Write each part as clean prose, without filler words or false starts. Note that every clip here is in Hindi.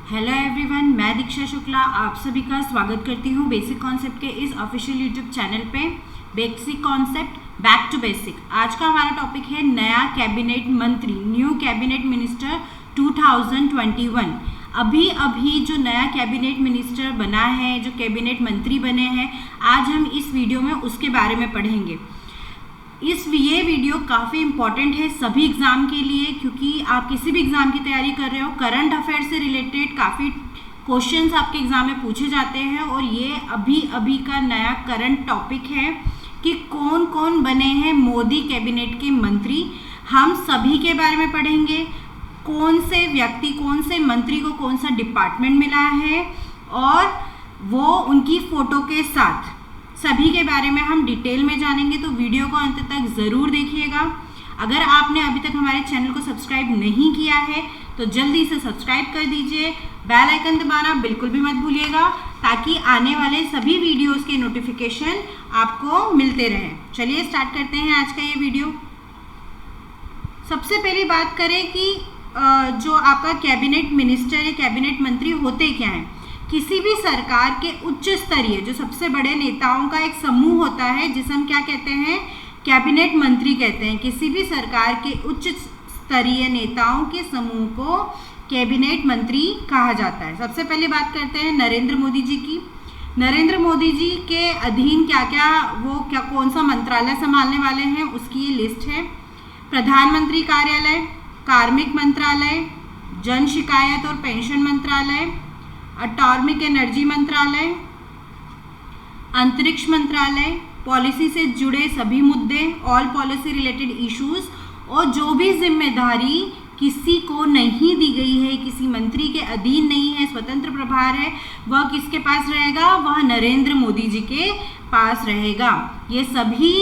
हेलो एवरीवन, मैं दीक्षा शुक्ला आप सभी का स्वागत करती हूँ बेसिक कॉन्सेप्ट के इस ऑफिशियल यूट्यूब चैनल पे। Basic concept back to basic. आज का हमारा टॉपिक है नया कैबिनेट मंत्री, न्यू कैबिनेट मिनिस्टर 2021। अभी जो नया कैबिनेट मिनिस्टर बना है, जो कैबिनेट मंत्री बने हैं, आज हम इस वीडियो में उसके बारे में पढ़ेंगे। ये वीडियो काफ़ी इम्पॉर्टेंट है सभी एग्ज़ाम के लिए, क्योंकि आप किसी भी एग्ज़ाम की तैयारी कर रहे हो, करंट अफेयर से रिलेटेड काफ़ी क्वेश्चंस आपके एग्ज़ाम में पूछे जाते हैं। और ये अभी का नया करंट टॉपिक है कि कौन कौन बने हैं मोदी कैबिनेट के मंत्री। हम सभी के बारे में पढ़ेंगे, कौन से व्यक्ति, कौन से मंत्री को कौन सा डिपार्टमेंट मिला है और वो उनकी फ़ोटो के साथ सभी के बारे में हम डिटेल में जानेंगे। तो वीडियो को अंत तक ज़रूर देखिएगा। अगर आपने अभी तक हमारे चैनल को सब्सक्राइब नहीं किया है तो जल्दी से सब्सक्राइब कर दीजिए, बेल आइकन दबाना बिल्कुल भी मत भूलिएगा, ताकि आने वाले सभी वीडियोस के नोटिफिकेशन आपको मिलते रहें। चलिए स्टार्ट करते हैं आज का ये वीडियो। सबसे पहले बात करें कि जो आपका कैबिनेट मिनिस्टर या कैबिनेट मंत्री होते क्या हैं। किसी भी सरकार के उच्च स्तरीय जो सबसे बड़े नेताओं का एक समूह होता है, जिसे हम क्या कहते हैं, कैबिनेट मंत्री कहते हैं। किसी भी सरकार के उच्च स्तरीय नेताओं के समूह को कैबिनेट मंत्री कहा जाता है। सबसे पहले बात करते हैं नरेंद्र मोदी जी की। नरेंद्र मोदी जी के अधीन कौन सा मंत्रालय संभालने वाले हैं, उसकी ये लिस्ट है। प्रधानमंत्री कार्यालय, कार्मिक मंत्रालय, जन शिकायत और पेंशन मंत्रालय, एटॉमिक एनर्जी मंत्रालय, अंतरिक्ष मंत्रालय, पॉलिसी से जुड़े सभी मुद्दे, ऑल पॉलिसी रिलेटेड इश्यूज, और जो भी जिम्मेदारी किसी को नहीं दी गई है, किसी मंत्री के अधीन नहीं है, स्वतंत्र प्रभार है, वह किसके पास रहेगा, वह नरेंद्र मोदी जी के पास रहेगा। ये सभी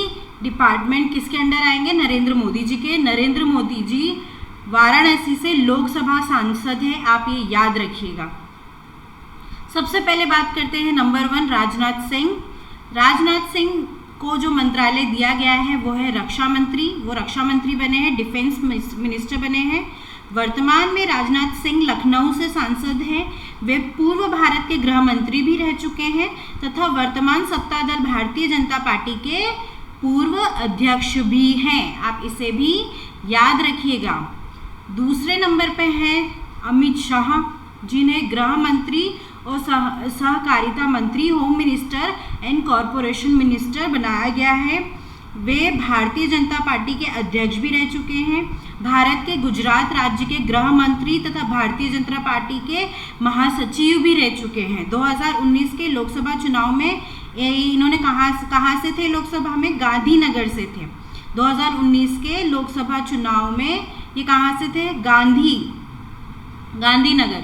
डिपार्टमेंट किसके अंडर आएंगे, नरेंद्र मोदी जी के। नरेंद्र मोदी जी वाराणसी से लोकसभा सांसद हैं, आप ये याद रखिएगा। सबसे पहले बात करते हैं नंबर 1 राजनाथ सिंह। राजनाथ सिंह को जो मंत्रालय दिया गया है वो है रक्षा मंत्री। वो रक्षा मंत्री बने हैं, डिफेंस मिनिस्टर बने हैं। वर्तमान में राजनाथ सिंह लखनऊ से सांसद हैं। वे पूर्व भारत के गृह मंत्री भी रह चुके हैं तथा वर्तमान सत्ता दल भारतीय जनता पार्टी के पूर्व अध्यक्ष भी हैं। आप इसे भी याद रखिएगा। दूसरे नंबर पे हैं अमित शाह, जिन्हें गृह मंत्री और सहकारिता मंत्री, home minister and corporation minister बनाया गया है। वे भारतीय जनता पार्टी के अध्यक्ष भी रह चुके हैं। भारत के गुजरात राज्य के गृह मंत्री तथा भारतीय जनता पार्टी के महासचिव भी रह चुके हैं। 2019 के लोकसभा चुनाव में इन्होंने कहाँ से थे, लोकसभा में गांधीनगर से थे। 2019 के लोकसभा चुनाव में ये कहाँ से थे, गांधीनगर,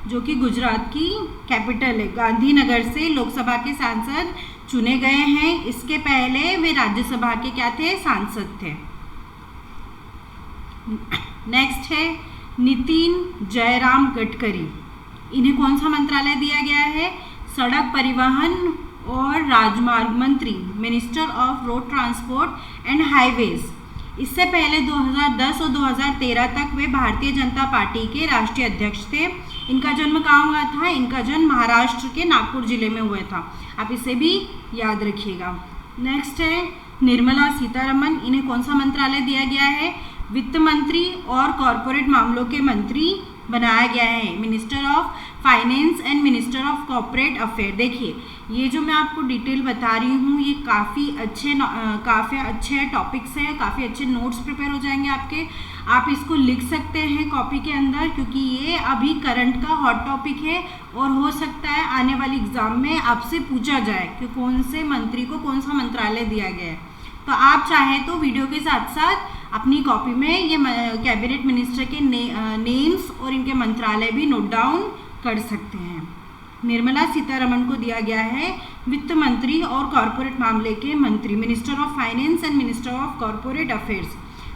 जो कि गुजरात की कैपिटल है। गांधीनगर से लोकसभा के सांसद चुने गए हैं। इसके पहले वे राज्यसभा के क्या थे, सांसद थे। नेक्स्ट है नितिन जयराम गडकरी। इन्हें कौन सा मंत्रालय दिया गया है, सड़क परिवहन और राजमार्ग मंत्री, minister of road transport and highways. इससे पहले 2010 और 2013 तक वे भारतीय जनता पार्टी के राष्ट्रीय अध्यक्ष थे। इनका जन्म कहाँ हुआ था, इनका जन्म महाराष्ट्र के नागपुर जिले में हुआ था। आप इसे भी याद रखिएगा। नेक्स्ट है निर्मला सीतारमन। इन्हें कौन सा मंत्रालय दिया गया है, वित्त मंत्री और कॉरपोरेट मामलों के मंत्री बनाया गया है, minister of finance and minister of corporate affair. देखिए ये जो मैं आपको डिटेल बता रही हूँ, ये काफ़ी अच्छे टॉपिक्स हैं, काफ़ी अच्छे नोट्स प्रिपेयर हो जाएंगे आपके। आप इसको लिख सकते हैं कॉपी के अंदर, क्योंकि ये अभी करंट का हॉट टॉपिक है और हो सकता है आने वाली एग्ज़ाम में आपसे पूछा जाए कि कौन से मंत्री को कौन सा मंत्रालय दिया गया है। तो आप चाहें तो वीडियो के साथ साथ अपनी कॉपी में ये कैबिनेट मिनिस्टर के नेम्स और इनके मंत्रालय भी नोट डाउन कर सकते हैं। निर्मला सीतारमन को दिया गया है वित्त मंत्री और कॉरपोरेट मामले के मंत्री, minister of finance and minister of corporate affairs.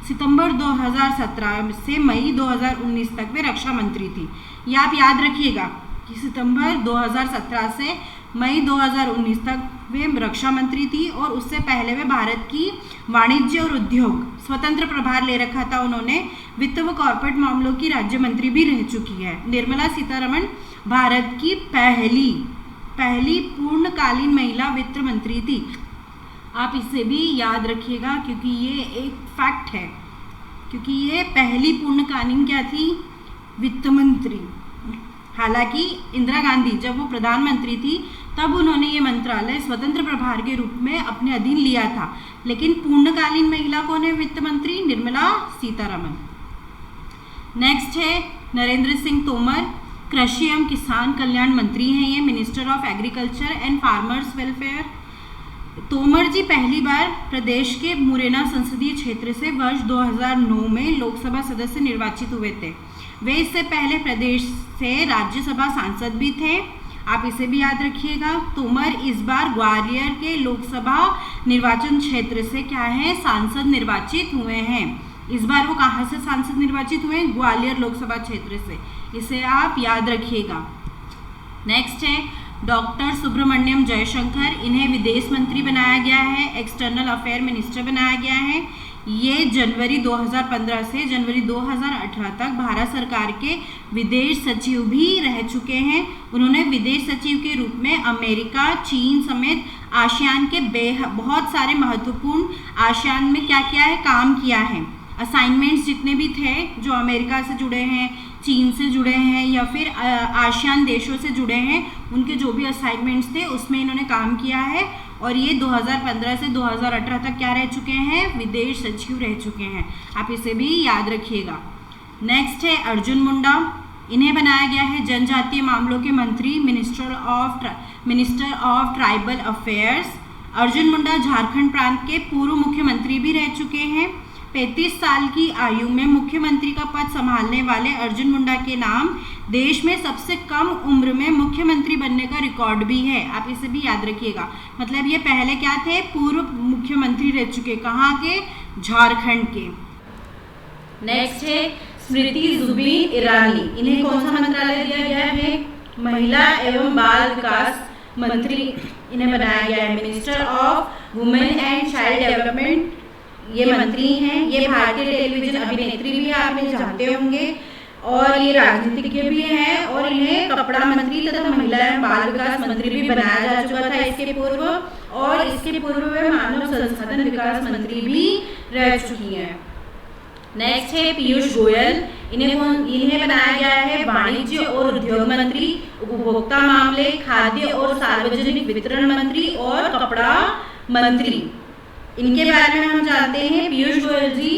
सितंबर 2017 से मई 2019 तक वे रक्षा मंत्री थी। ये आप याद रखिएगा कि सितंबर 2017 से मई 2019 तक वे रक्षा मंत्री थी और उससे पहले वे भारत की वाणिज्य और उद्योग स्वतंत्र प्रभार ले रखा था उन्होंने। वित्त व कॉर्पोरेट मामलों की राज्य मंत्री भी रह चुकी है। निर्मला सीतारमण भारत की पहली पूर्णकालीन महिला वित्त मंत्री थी। आप इसे भी याद रखिएगा क्योंकि ये एक फैक्ट है, क्योंकि ये पहली पूर्णकालीन क्या थी, वित्त मंत्री। हालांकि इंदिरा गांधी जब वो प्रधानमंत्री थी तब उन्होंने ये मंत्रालय स्वतंत्र प्रभार के रूप में अपने अधीन लिया था, लेकिन पूर्णकालीन महिला कौन है वित्त मंत्री? निर्मला सीतारमण। नेक्स्ट है नरेंद्र सिंह तोमर, कृषि एवं किसान कल्याण मंत्री हैं ये, minister of agriculture and farmers welfare. Tomar ji पहली बार प्रदेश के मुरैना संसदीय क्षेत्र से वर्ष 2009 में लोकसभा सदस्य निर्वाचित हुए थे। वे इससे पहले प्रदेश से राज्यसभा सांसद भी थे। आप इसे भी याद रखिएगा। तोमर इस बार ग्वालियर के लोकसभा निर्वाचन क्षेत्र से क्या है, सांसद निर्वाचित हुए हैं। इस बार वो कहाँ से सांसद निर्वाचित हुए? ग्वालियर लोकसभा क्षेत्र से। इसे आप याद रखिएगा। नेक्स्ट है डॉक्टर सुब्रमण्यम जयशंकर, इन्हें विदेश मंत्री बनाया गया है, एक्सटर्नल अफेयर मिनिस्टर बनाया गया है। ये जनवरी 2015 से जनवरी 2018 तक भारत सरकार के विदेश सचिव भी रह चुके हैं। उन्होंने विदेश सचिव के रूप में अमेरिका, चीन समेत आसियान के बहुत सारे महत्वपूर्ण आसियान में क्या किया है, काम किया है। असाइनमेंट्स जितने भी थे जो अमेरिका से जुड़े हैं, चीन से जुड़े हैं या फिर आसियान देशों से जुड़े हैं, उनके जो भी असाइनमेंट्स थे उसमें इन्होंने काम किया है और ये 2015 से 2018 तक क्या रह चुके हैं, विदेश सचिव रह चुके हैं। आप इसे भी याद रखिएगा। नेक्स्ट है अर्जुन मुंडा, इन्हें बनाया गया है जनजातीय मामलों के मंत्री, minister of tribal affairs. Arjun Munda Jharkhand प्रांत के पूर्व मुख्यमंत्री भी रह चुके हैं। 35 साल की आयु में मुख्यमंत्री का पद संभालने वाले अर्जुन मुंडा के नाम देश में सबसे कम उम्र में मुख्यमंत्री बनने का रिकॉर्ड भी है। आप इसे भी याद रखिएगा। मतलब ये पहले क्या थे, पूर्व मुख्यमंत्री रह चुके। कहाँ के? झारखंड के। नेक्स्ट है स्मृति जुबिन ईरानी, इन्हें कौन सा मंत्रालय दिया गया है? महिला एवं बाल विकास मंत्री इन्हें बनाया गया है। Minister of women and child development ये मंत्री हैं। ये भारतीय टेलीविजन अभिनेत्री भी आप इन्हें जानते होंगे और ये राजनीतिज्ञ भी हैं और इन्हें कपड़ा मंत्री तथा महिला एवं बाल विकास मंत्री भी बनाया जा चुका था इसके पूर्व, और इसके पूर्व वे मानव संसाधन विकास मंत्री भी रह चुकी हैं। नेक्स्ट है पीयूष गोयल, इन्हें बनाया गया है वाणिज्य और उद्योग मंत्री, उपभोक्ता मामले, खाद्य और सार्वजनिक वितरण मंत्री और कपड़ा मंत्री। इनके बारे में हम जानते हैं। पीयूष गोयल जी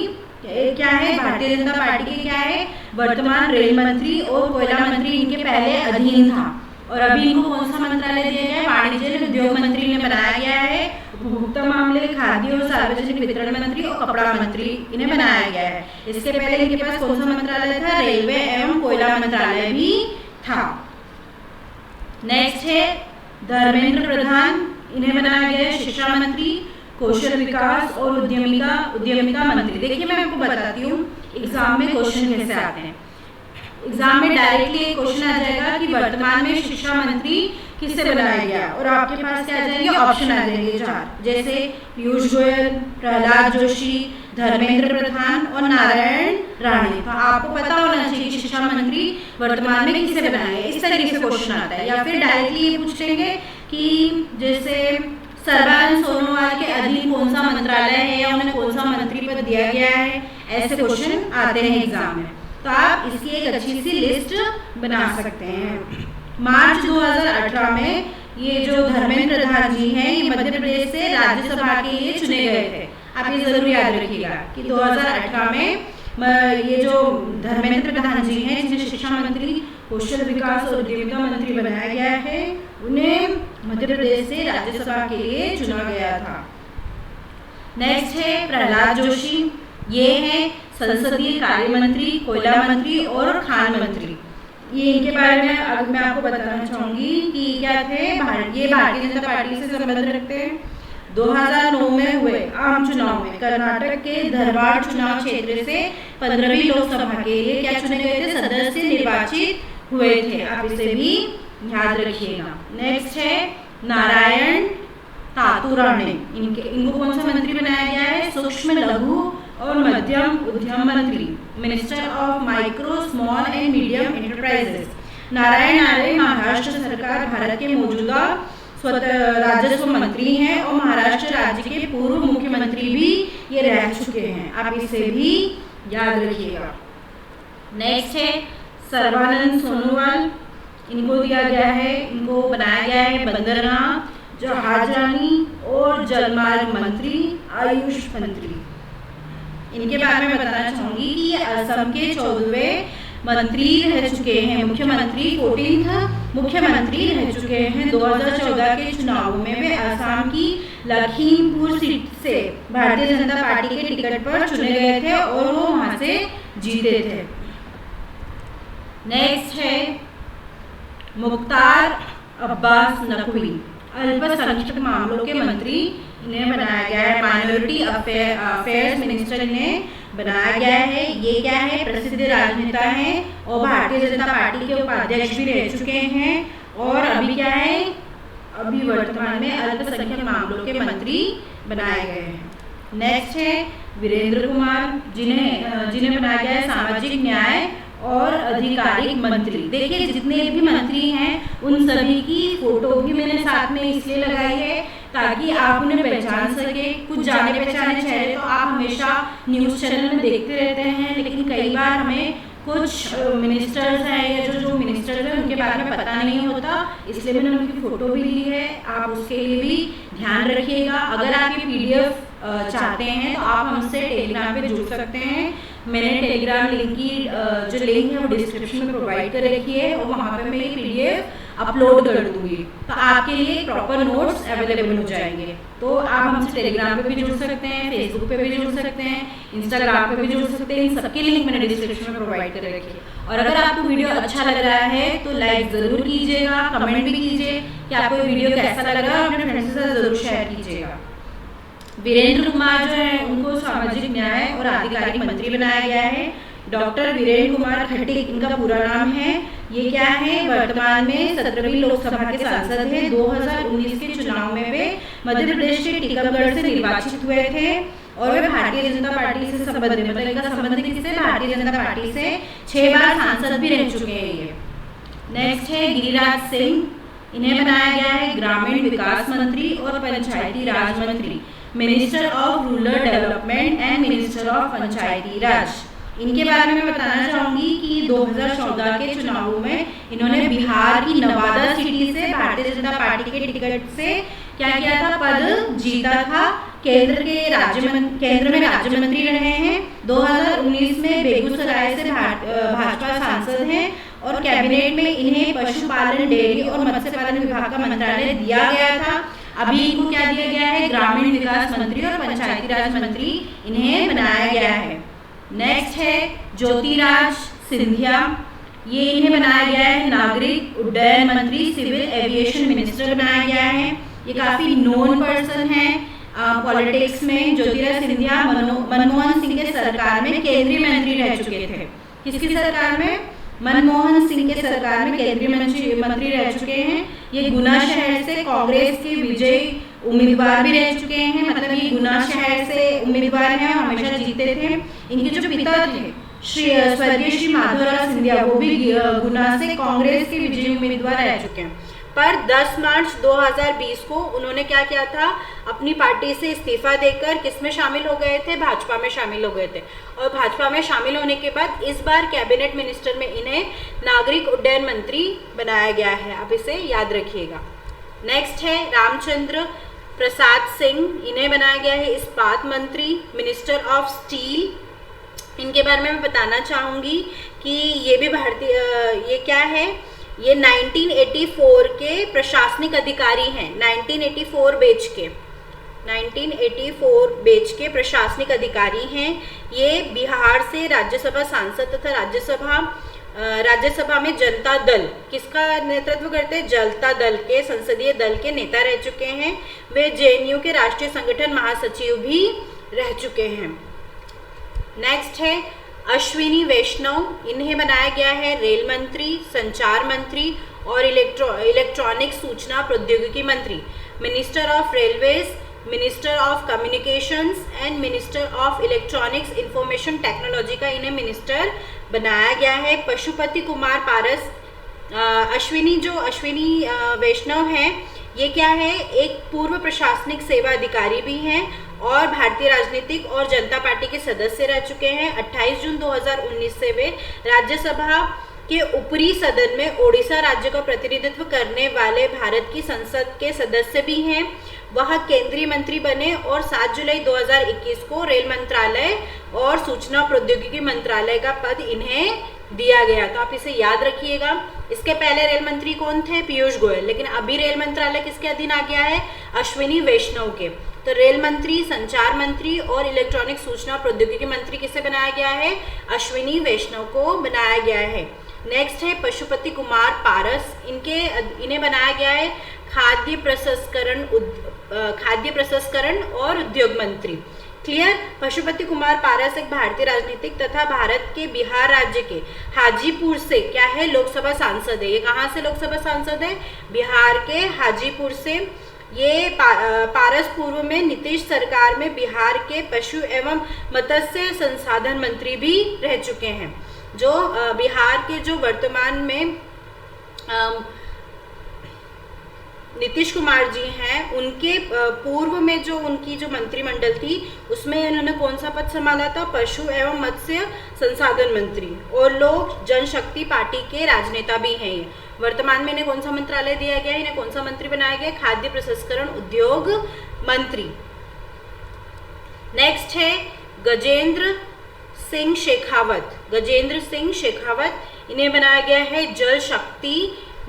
क्या है, भारतीय जनता पार्टी के क्या है, वर्तमान रेल मंत्री और कोयला मंत्री इनके पहले अधीन था। और अभी इनको कौन सा मंत्रालय दिया गया है? वाणिज्य और उद्योग मंत्री ने बनाया गया है। उपभोक्ता मामले, खाद्य और सार्वजनिक वितरण मंत्री और कपड़ा मंत्री इन्हें बनाया गया है। इसके पहले इनके पास कौन सा मंत्रालय था? रेलवे एवं कोयला मंत्रालय भी था। नेक्स्ट है धर्मेंद्र प्रधान, इन्हें बनाया गया है शिक्षा मंत्री, कौशल विकास और उद्यमिता मंत्री। देखिए मैं आपको बताती हूँ एग्जाम में क्वेश्चन कैसे आते हैं। एग्जाम में डायरेक्टली एक क्वेश्चन आ जाएगा कि वर्तमान में शिक्षा मंत्री किससे बनाया गया, और आपके पास क्या आ जाएंगे, ऑप्शन आ जाएंगे 4, जैसे पीयूष गोयल, प्रहलाद जोशी, धर्मेंद्र प्रधान और नारायण राणे। तो आपको पता होना चाहिए कि शिक्षा मंत्री वर्तमान में किसे बनाया है। इस तरीके से क्वेश्चन आता है। या फिर डायरेक्टली ये पूछ लेंगे कि जैसे सर्बानंद सोनोवाल के अधीन कौन सा मंत्रालय है या उन्हें कौन सा मंत्री पद दिया गया है, ऐसे क्वेश्चन आते हैं एग्जाम में। तो आप इसकी एक अच्छी सी लिस्ट बना सकते हैं। मार्च 2018 में ये जो धर्मेंद्र प्रधान जी हैं ये मध्य प्रदेश से राज्यसभा के लिए चुने गए थे। आप ये जरूर याद रखिएगा कि 2018 में ये जो धर्मेंद्र प्रधान जी हैं जिन्हें शिक्षा मंत्री, कौशल विकास और उद्यमिता मंत्री बनाया गया है, उन्हें मध्य प्रदेश से राज्यसभा के लिए चुना गया था। नेक्स्ट है प्रहलाद जोशी, ये हैं संसदीय कार्य मंत्री, कोयला मंत्री और खान मंत्री। ये इनके बारे में अब मैं आपको बताना चाहूंगी कि क्या थे। ये भारतीय जनता पार्टी से संबंध रखते हैं। 2009 में हुए आम चुनाव में कर्नाटक के धारवाड़ चुनाव क्षेत्र से 15वीं लोकसभा के लिए क्या चुने गए थे, सदस्य निर्वाचित हुए थे। आप इसे भी याद रखिएगा। नेक्स्ट है नारायण तातुराणे, इनको कौन सा मंत्री बनाया गया है? सूक्ष्म लघु और मध्यम उद्यम मंत्री, minister of micro small and medium enterprises. Narayan Arya Maharashtra सरकार भारत के मौजूदा राजस्व मंत्री हैं और महाराष्ट्र राज्य के पूर्व मुख्यमंत्री भी ये रह चुके हैं, आप इसे भी याद रखिएगा। नेक्स्ट है सर्बानंद सोनोवाल, इनको दिया गया है, इनको बनाया गया है बंदरगाह, जहाजरानी और जलमार्ग मंत्री, आयुष मंत्री। इनके बारे में बताना चाहूंगी कि ये असम के 14वें मंत्री रह चुके हैं, मुख्यमंत्री 14th मुख्यमंत्री रह चुके हैं। 2014 के चुनाव में वे असम की लखीमपुर सीट से भारतीय जनता पार्टी के टिकट पर चुने गए थे और वो वहां से जीते थे। नेक्स्ट है मुख्तार अब्बास नकवी, अल्पसंख्यक मामलों के मंत्री, इन्हें बनाया गया है। माइनॉरिटी अफेयर्स मिनिस्टर इन्हें बनाया गया है। ये क्या है? प्रसिद्ध राजनेता हैं और भारतीय जनता पार्टी के उपाध्यक्ष भी रह चुके हैं और अभी क्या है, अभी वर्तमान में अल्पसंख्यक मामलों के मंत्री बनाए गए हैं। नेक्स्ट है वीरेंद्र कुमार, जिन्हें बनाया गया है सामाजिक न्याय और आधिकारिक मंत्री। देखिए जितने भी मंत्री हैं उन सभी की फोटो भी मैंने साथ में इसलिए लगाई है ताकि आप उन्हें पहचान सके। कुछ जाने पहचाने चेहरे तो आप हमेशा न्यूज़ चैनल में देखते रहते हैं, लेकिन कई बार हमें कुछ मिनिस्टर्स हैं या जो मिनिस्टर्स हैं उनके बारे में पता नहीं होता, इसलिए मैंने उनकी फ़ोटो भी ली है। आप उसके लिए भी ध्यान रखिएगा। अगर आप ये PDF चाहते हैं तो आप हमसे टेलीग्राम पे जुड़ सकते हैं। मैंने टेलीग्राम लिंक की जो लिंक है वो डिस्क्रिप्शन में प्रोवाइड कर रखी है और वहाँ पे मैं ये PDF अपलोड कर दूँगी, तो आपके लिए प्रॉपर नोट्स अवेलेबल हो जाएंगे। तो आप हमसे टेलीग्राम पे भी जुड़ सकते हैं, फेसबुक पे भी जुड़ सकते हैं, इंस्टाग्राम पे भी जुड़ सकते हैं। इन सबके लिंक मैंने डिस्क्रिप्शन में प्रोवाइड कर रखी है। और अगर आपको वीडियो अच्छा लग रहा है तो लाइक ज़रूर कीजिएगा, कमेंट भी कीजिए कि आपको वीडियो कैसा लगा, अपने फ्रेंड्स के साथ ज़रूर शेयर कीजिएगा। वीरेंद्र कुमार जो है उनको सामाजिक न्याय और आधिकारिक मंत्री बनाया गया है। डॉक्टर वीरेंद्र कुमार खट्टिक इनका पूरा नाम है। ये क्या है? वर्तमान में 17वीं लोकसभा के सांसद हैं। 2019 के चुनाव में वे मध्य प्रदेश के टीकमगढ़ से निर्वाचित हुए थे और वे भारतीय जनता पार्टी से संबंधित, मतलब इनका संबंध किससे? भारतीय जनता पार्टी से 6 बार सांसद भी रह चुके हैं ये। नेक्स्ट है गिरिराज सिंह, इन्हें बनाया गया है ग्रामीण विकास मंत्री और पंचायती राज मंत्री, minister of rural development and minister of Panchayati Raj. इनके बारे में बताना चाहूंगी कि 2014 के चुनावों में इन्होंने बिहार की नवादा सिटी से भारतीय जनता पार्टी के टिकट से क्या किया था? पद जीता था। केंद्र में राज्य मंत्री रहे हैं। 2019 में बेगूसराय से भाजपा सांसद हैं और कैबिनेट में इन्हें पशुपालन, डेयरी और मत्स्य पालन विभाग का मंत्रालय दिया गया था। अभी इनको क्या दिया गया है? ग्रामीण विकास मंत्री और पंचायती राज मंत्री इन्हें बनाया गया है। नेक्स्ट है ज्योतिराज सिंधिया, ये इन्हें बनाया गया है नागरिक उड्डयन मंत्री, सिविल एविएशन मिनिस्टर बनाया गया है। ये काफ़ी नोन पर्सन है पॉलिटिक्स में। ज्योतिराज सिंधिया मनमोहन सिंह के सरकार में केंद्रीय मंत्री रह चुके थे। किसकी सरकार में? मनमोहन सिंह के सरकार में केंद्रीय मंत्री रह चुके हैं। ये गुना शहर से कांग्रेस के विजयी उम्मीदवार भी रह चुके हैं, मतलब ये गुना शहर से उम्मीदवार हैं, हमेशा जीते थे। इनके जो पिता थे स्वर्गीय श्री माधवराव सिंधिया, वो भी गुना से कांग्रेस के विजयी उम्मीदवार रह चुके हैं। पर 10 मार्च 2020 को उन्होंने क्या किया था? अपनी पार्टी से इस्तीफा देकर किस में शामिल हो गए थे? भाजपा में शामिल हो गए थे। और भाजपा में शामिल होने के बाद इस बार कैबिनेट मिनिस्टर में इन्हें नागरिक उड्डयन मंत्री बनाया गया है, आप इसे याद रखिएगा। नेक्स्ट है रामचंद्र प्रसाद सिंह, इन्हें बनाया गया है इस्पात मंत्री, मिनिस्टर ऑफ स्टील। इनके बारे में मैं बताना चाहूँगी कि ये भी ये क्या है? ये 1984 के प्रशासनिक अधिकारी हैं। 1984 बैच के प्रशासनिक अधिकारी हैं। ये बिहार से राज्यसभा सांसद तथा राज्यसभा में जनता दल, किसका नेतृत्व करते हैं? जनता दल के संसदीय दल के नेता रह चुके हैं। वे JNU के राष्ट्रीय संगठन महासचिव भी रह चुके हैं। नेक्स्ट है अश्विनी वैष्णव, इन्हें बनाया गया है रेल मंत्री, संचार मंत्री और इलेक्ट्रॉनिक सूचना प्रौद्योगिकी मंत्री, minister of railways, minister of communications and minister of electronics information technology का इन्हें मिनिस्टर बनाया गया है। पशुपति कुमार पारस, अश्विनी वैष्णव हैं, ये क्या है, एक पूर्व प्रशासनिक सेवा अधिकारी भी हैं और भारतीय राजनीतिक और जनता पार्टी के सदस्य रह चुके हैं। 28 जून 2019 से वे राज्यसभा के ऊपरी सदन में ओडिशा राज्य का प्रतिनिधित्व करने वाले भारत की संसद के सदस्य भी हैं। वह केंद्रीय मंत्री बने और 7 जुलाई 2021 को रेल मंत्रालय और सूचना प्रौद्योगिकी मंत्रालय का पद इन्हें दिया गया। तो आप इसे याद रखिएगा। इसके पहले रेल मंत्री कौन थे? पीयूष गोयल। लेकिन अभी रेल मंत्रालय किसके अधीन आ गया है? अश्विनी वैष्णव के। तो रेल मंत्री, संचार मंत्री और इलेक्ट्रॉनिक सूचना प्रौद्योगिकी मंत्री किसे बनाया गया है? अश्विनी वैष्णव को बनाया गया है। नेक्स्ट है पशुपति कुमार पारस, इन्हें बनाया गया है खाद्य प्रसंस्करण और उद्योग मंत्री। क्लियर? पशुपति कुमार पारस एक भारतीय राजनीतिक तथा भारत के बिहार राज्य के हाजीपुर से क्या है, लोकसभा सांसद है। ये कहाँ से लोकसभा सांसद है? बिहार के हाजीपुर से। ये पारस पूर्व में नीतीश सरकार में बिहार के पशु एवं मत्स्य संसाधन मंत्री भी रह चुके हैं। जो बिहार के जो वर्तमान में नीतीश कुमार जी हैं, उनके पूर्व में जो उनकी जो मंत्रिमंडल थी उसमें इन्होंने कौन सा पद संभाला था? पशु एवं मत्स्य संसाधन मंत्री। और लोक जनशक्ति पार्टी के राजनेता भी हैं ये। वर्तमान में इन्हें कौन सा मंत्रालय दिया गया है? इन्हें कौन सा मंत्री बनाया गया? खाद्य प्रसंस्करण उद्योग मंत्री। नेक्स्ट है गजेंद्र सिंह शेखावत, इन्हें बनाया गया है जल शक्ति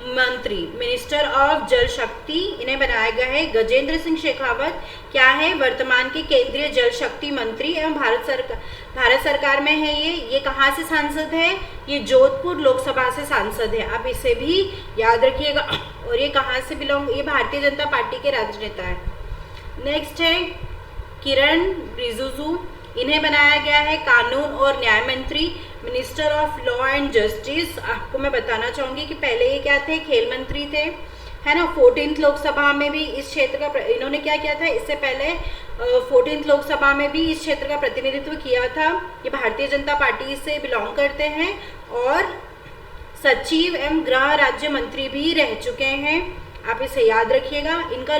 मंत्री, मिनिस्टर ऑफ जल शक्ति इन्हें बनाया गया है। गजेंद्र सिंह शेखावत क्या है? वर्तमान के केंद्रीय जल शक्ति मंत्री एवं भारत सरकार में है। ये कहाँ से सांसद है? ये जोधपुर लोकसभा से सांसद है। आप इसे भी याद रखिएगा। और ये कहाँ से ये भारतीय जनता पार्टी के राजनेता है। नेक्स्ट है किरण रिजिजू, इन्हें बनाया गया है कानून और न्याय मंत्री, minister of law and justice. आपको मैं बताना चाहूँगी कि पहले ये क्या थे? खेल मंत्री थे, है ना। 14th लोकसभा में भी इस क्षेत्र का इन्होंने क्या किया था? इससे पहले 14th लोकसभा में भी इस क्षेत्र का प्रतिनिधित्व किया था। ये भारतीय जनता पार्टी से बिलोंग करते हैं और सचिव एवं गृह राज्य मंत्री भी रह चुके हैं। आप इसे याद रखिएगा। इनका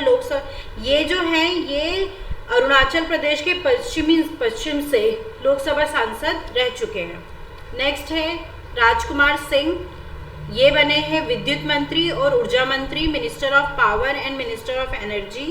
ये जो है ये अरुणाचल प्रदेश के पश्चिम से लोकसभा सांसद रह चुके हैं। नेक्स्ट है राजकुमार सिंह, ये बने हैं विद्युत मंत्री और ऊर्जा मंत्री, minister of power and minister of energy.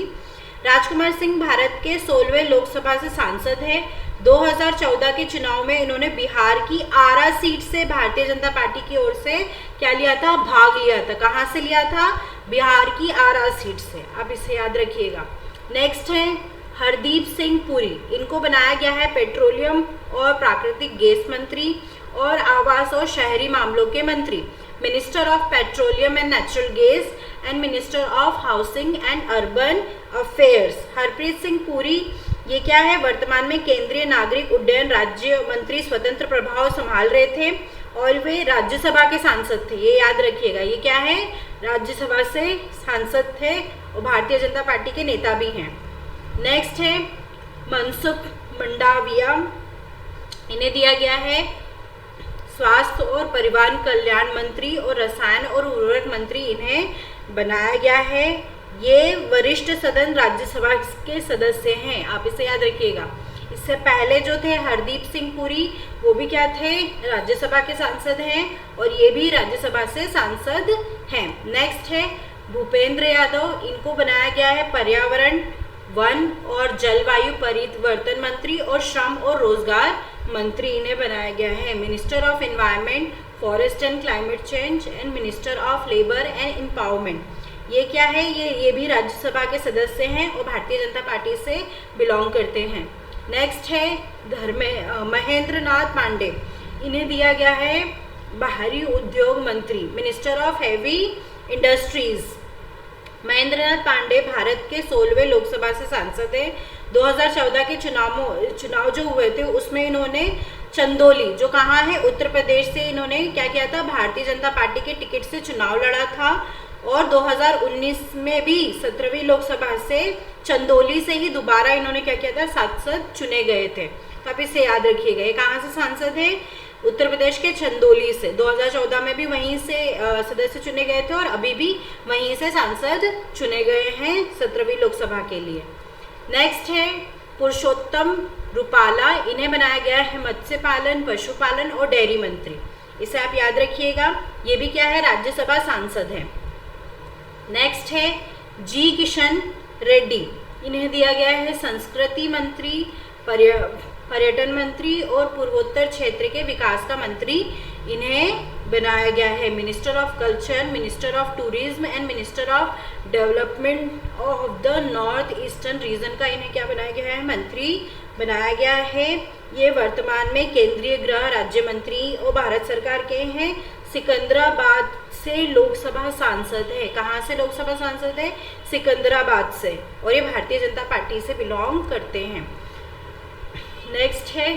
Rajkumar Singh Bharat के 16वें लोकसभा से सांसद है। 2014 के चुनाव में इन्होंने बिहार की आरा सीट से भारतीय जनता पार्टी की ओर से क्या लिया था? भाग लिया था। कहाँ से लिया था? बिहार की आरा सीट से। आप इसे याद रखिएगा। नेक्स्ट है हरदीप सिंह पुरी, इनको बनाया गया है पेट्रोलियम और प्राकृतिक गैस मंत्री और आवास और शहरी मामलों के मंत्री, minister of petroleum and natural gas and minister of housing and urban affairs. Harpreet Singh Puri ये क्या है? वर्तमान में केंद्रीय नागरिक उड्डयन राज्य मंत्री स्वतंत्र प्रभाव संभाल रहे थे और वे राज्यसभा के सांसद थे। ये याद रखिएगा। ये क्या है? राज्यसभा से सांसद थे और भारतीय जनता पार्टी के नेता भी हैं। नेक्स्ट है मनसुख मंडाविया, इन्हें दिया गया है स्वास्थ्य और परिवार कल्याण मंत्री और रसायन और उर्वरक मंत्री इन्हें बनाया गया है। ये वरिष्ठ सदन राज्यसभा के सदस्य हैं। आप इसे याद रखिएगा। इससे पहले जो थे हरदीप सिंह पुरी, वो भी क्या थे? राज्यसभा के सांसद हैं और ये भी राज्यसभा से सांसद हैं। नेक्स्ट है भूपेंद्र यादव, इनको बनाया गया है पर्यावरण, वन और जलवायु परिवर्तन मंत्री और श्रम और रोजगार मंत्री इन्हें बनाया गया है। Minister of environment, forest and climate change and minister of labour and empowerment. ये क्या है? ये भी राज्यसभा के सदस्य हैं और भारतीय जनता पार्टी से बिलोंग करते हैं। नेक्स्ट है महेंद्र नाथ पांडे, इन्हें दिया गया है बाहरी उद्योग मंत्री, minister of heavy industries. Mahendra Nath Pandey Bharat के 16वें लोकसभा से सांसद हैं। 2014 के चुनाव जो हुए थे उसमें इन्होंने चंदौली जो कहाँ है, उत्तर प्रदेश से इन्होंने क्या किया था, भारतीय जनता पार्टी के टिकट से चुनाव लड़ा था और 2019 में भी 17वीं लोकसभा से चंदौली से ही दोबारा इन्होंने क्या किया था, सांसद चुने गए थे। तो आप इसे याद रखिएगा। ये कहाँ से सांसद है, उत्तर प्रदेश के चंदौली से। 2014 में भी वहीं से सदस्य चुने गए थे और अभी भी वहीं से सांसद चुने गए हैं 17वीं लोकसभा के लिए। नेक्स्ट है पुरुषोत्तम रूपाला, इन्हें बनाया गया है मत्स्य पालन, पशुपालन और डेयरी मंत्री। इसे आप याद रखिएगा। ये भी क्या है, राज्यसभा सांसद है। नेक्स्ट है जी किशन रेड्डी, इन्हें दिया गया है संस्कृति मंत्री, पर्यटन मंत्री और पूर्वोत्तर क्षेत्र के विकास का मंत्री। इन्हें बनाया गया है minister of culture, minister of tourism and minister of development of the north eastern region का इन्हें क्या बनाया गया है, मंत्री बनाया गया है। ये वर्तमान में केंद्रीय गृह राज्य मंत्री और भारत सरकार के हैं। सिकंदराबाद से लोकसभा सांसद है। कहाँ से लोकसभा सांसद है, सिकंदराबाद से, और ये भारतीय जनता पार्टी से बिलोंग करते हैं। नेक्स्ट है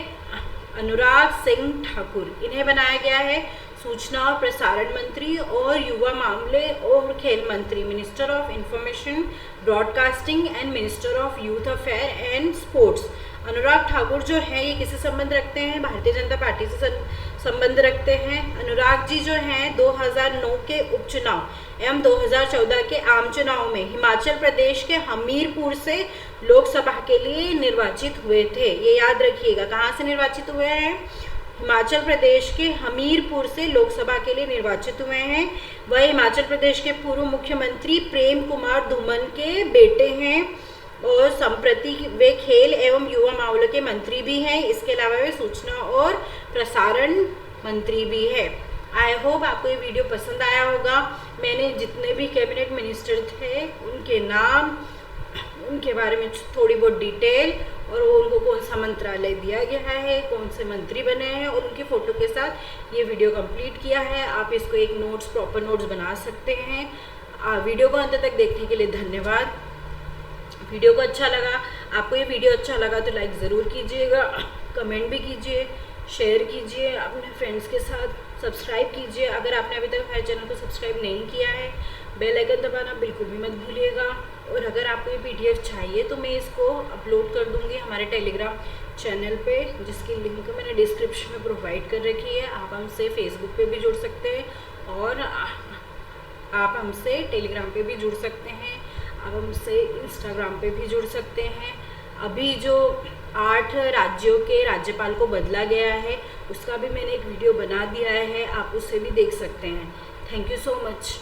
अनुराग सिंह ठाकुर, इन्हें बनाया गया है सूचना और प्रसारण मंत्री और युवा मामले और खेल मंत्री, minister of information broadcasting and minister of youth affair and sports. Anurag Thakur जो है ये किससे संबंध रखते हैं, भारतीय जनता पार्टी से संबंध रखते हैं। अनुराग जी जो हैं 2009 के उपचुनाव एवं 2014 के आम चुनाव में हिमाचल प्रदेश के हमीरपुर से लोकसभा के लिए निर्वाचित हुए थे। ये याद रखिएगा। कहाँ से निर्वाचित हुए हैं, हिमाचल प्रदेश के हमीरपुर से लोकसभा के लिए निर्वाचित हुए हैं। वह हिमाचल प्रदेश के पूर्व मुख्यमंत्री प्रेम कुमार धूमल के बेटे हैं और संप्रति वे खेल एवं युवा मामलों के मंत्री भी हैं। इसके अलावा वे सूचना और प्रसारण मंत्री भी है। आई होप आपको ये वीडियो पसंद आया होगा। मैंने जितने भी कैबिनेट मिनिस्टर थे उनके नाम, उनके बारे में थोड़ी बहुत डिटेल और वो उनको कौन सा मंत्रालय दिया गया है, कौन से मंत्री बने हैं और उनकी फ़ोटो के साथ ये वीडियो कंप्लीट किया है। आप इसको एक नोट्स, प्रॉपर नोट्स बना सकते हैं। वीडियो को अंत तक देखने के लिए धन्यवाद। वीडियो को अच्छा लगा, आपको ये वीडियो अच्छा लगा तो लाइक ज़रूर कीजिएगा, कमेंट भी कीजिए, शेयर कीजिए अपने फ्रेंड्स के साथ, सब्सक्राइब कीजिए। अगर आपने अभी तक हमारे चैनल को सब्सक्राइब नहीं किया है, बेल आइकन दबाना बिल्कुल भी मत भूलिएगा। और अगर आपको ये PDF चाहिए तो मैं इसको अपलोड कर दूँगी हमारे टेलीग्राम चैनल पे, जिसकी लिंक मैंने डिस्क्रिप्शन में प्रोवाइड कर रखी है। आप हमसे फेसबुक पे भी जुड़ सकते हैं और आप हमसे टेलीग्राम पे भी जुड़ सकते हैं। आप हमसे इंस्टाग्राम पे भी जुड़ सकते हैं। अभी जो 8 राज्यों के राज्यपाल को बदला गया है उसका भी मैंने एक वीडियो बना दिया है, आप उससे भी देख सकते हैं। Thank you so much.